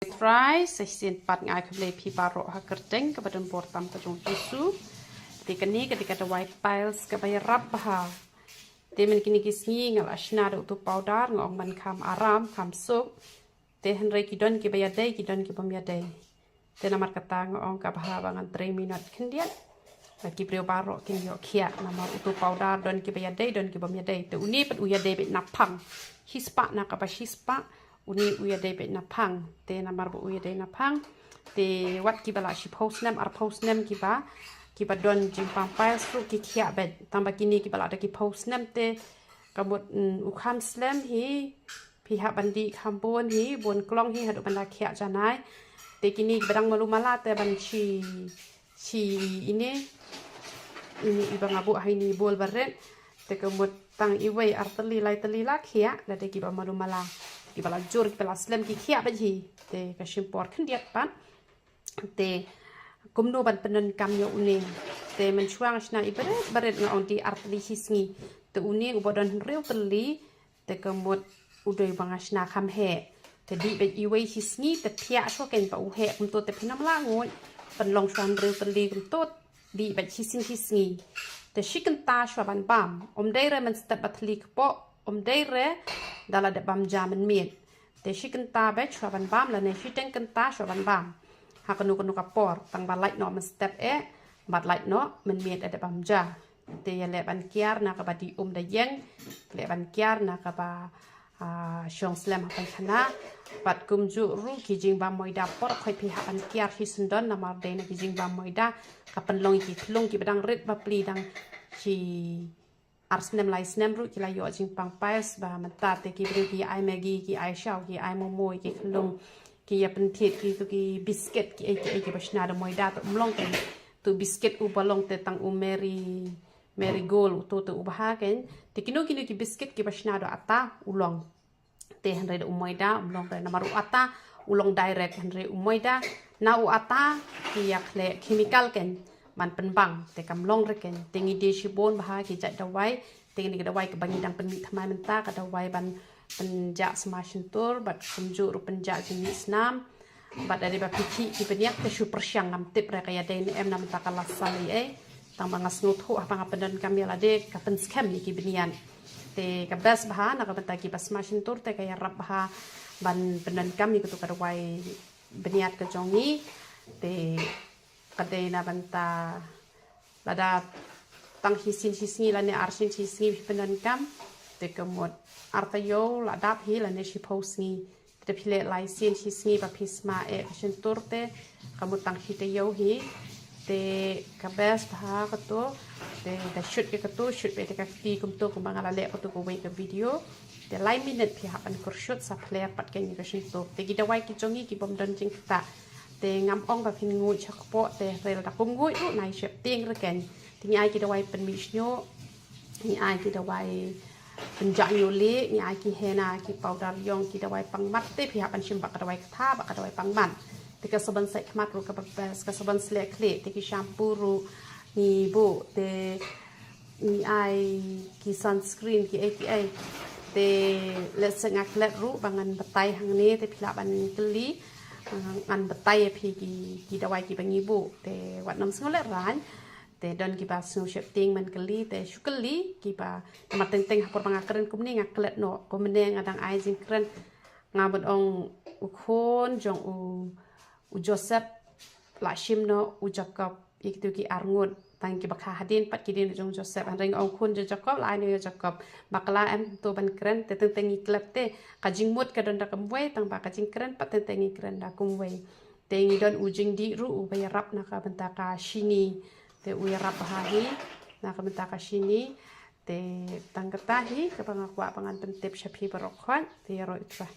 Fry session pat ngai keble pi barok ha kerteng ke badan portam ke jong tisu ketika ni ketika the white piles ke bayar rap ha temen kini kisni ngal ashna do tu powder ngong man kam aram kam sok te henry kidon ke bayar dai kidon ke pemya dai te namar kata ngong ka bah bangan 3 minute kendian bagi brio barok kin yo kia namar utu powder don ke bayar dai don ke pemya dai te uni pet uya dai bet napang hispa na ka ba hispa uni uya dai bet napang te namar bu uya dai napang te wat ki bala shi post nam ar post nam ki ba don jimpang pile stru ki kia bet tambah kini ki bala ada ki post nam te kamut ukam slam hi pihak bandi kampun hi bon klong hi hadu banda kia janai te kini berang malu mala te ban si ini ibang abu hai ni bol barret te kamut tang iwei arteli lai teli la kia da te ki ba malu mala ki bala jur ki bala slam ki kia bet hi te ka shimpor kendiat pan te kumno ban penen kam yo uning te men chuang shna ibaret ngong di arteli hisngi te uning ubodon rew teli te kamut udoi bangashna kham he te di be iwei hisngi te thia sho ken pa u he kum to te phinam la ngoi pan long shwan rew teli kum to di be hisngi te shikan ta shwa ban bam dai re men step batli po dai re dala de bam jaman miet te shikan ta be shwa ban bam la ne shiten kan ta shwa ban bam hakanu kapor tang balai no men step bat light no men miet ada bam ja te ya le ban kiar na ka badi da yeng le ban kiar na ka ba shong slam pan khana bat kumju ru ki jing bam moida por khoi pi han kiar hi sundon na mar de na ki jing bam moida ka pan long ki badang rit ba pli dang chi arsnem lai snem ru ki la yo jing pang pais ba mata te ki bru ki ai magi ki ai shaw ki ai momoy ki khlung ki ya pen thit ki biscuit ki bashna da moida to mlong ken tu biscuit u balong te tang u mary gold tu u baha ken te kino ki biscuit ki bashna do ata ulong te hanre da umoida mlong re namaru ata ulong direct hanre umoida na u ata ki yak le chemical ken man penbang te kam long re ken tingi de shibon baha ki jat da wai tingi da wai ke bangi dang penmi thamai menta ka da wai ban penja smashin tur bat kumju ru penja jenis nam bat dari ba piki ki peniak te shu persyang ngam tip re kaya de em nam ta kala sali tang bangas nuthu apa ngapen kami la de ka pen scam ni ki benian te ka bas baha na ka benta ki pas smashin tur te kaya rap baha ban penan kami kutu ka wai beniat ke jongi te kade na benta lada tang hisin la ne arsin hisin penan kam te kemot artayo la dap hi la ne shi posni te pile lai sin hisni ba pisma fashion turte kamu tang hite yo hi te kabes bha ka to te da shoot ke to shoot be te ka ti kum to kum bangala le ko to ko we ka video te lai minute phi hapan kur shoot sa player pat ke ni fashion to te gi da wai ki jongi ki bom don jing ta te ngam ong ba phin ngui chak po te rel da kum ngui ru nai shep ting ra ken ti ai ki da wai pen mi snyo ni ai ki da wai penjak yuli ni ai ki hena ki powder yong ki da wai pang mat te phi hapan shim ba ka da wai tha ba ka da wai pang man te ka saban sai khmat ru ka bas ka saban sle kle te ki shampoo ru ni bo te ni ai ki sunscreen ki APA te let sengak let ru bangan batai hang ni te phila ban kli an batai phi ki da wai ki bangi bu te wat nam sngol let ran te don ki ba snow shifting man kali te shukali ki ba ma teng hapor bangakren kumni ngaklet no komneng adang ai jing kren ngabon ong ukhon jong u Joseph la shim no u Jacob iktu ki arngut tang ki bakha hadin pat ki din jong Joseph an reng ong khon je Jacob la ni Jacob bakla em to ban kren te teng iklet te ka jing mut ka don da kumwe tang ba ka jing kren pat teng ikren da kumwe te ngi don u jing di ru u bayarap na ka benta ka shini te uya rapahi na kamenta ka shini te tangkatahi kapang akwa pangan pentip shapi barokwan te ro itra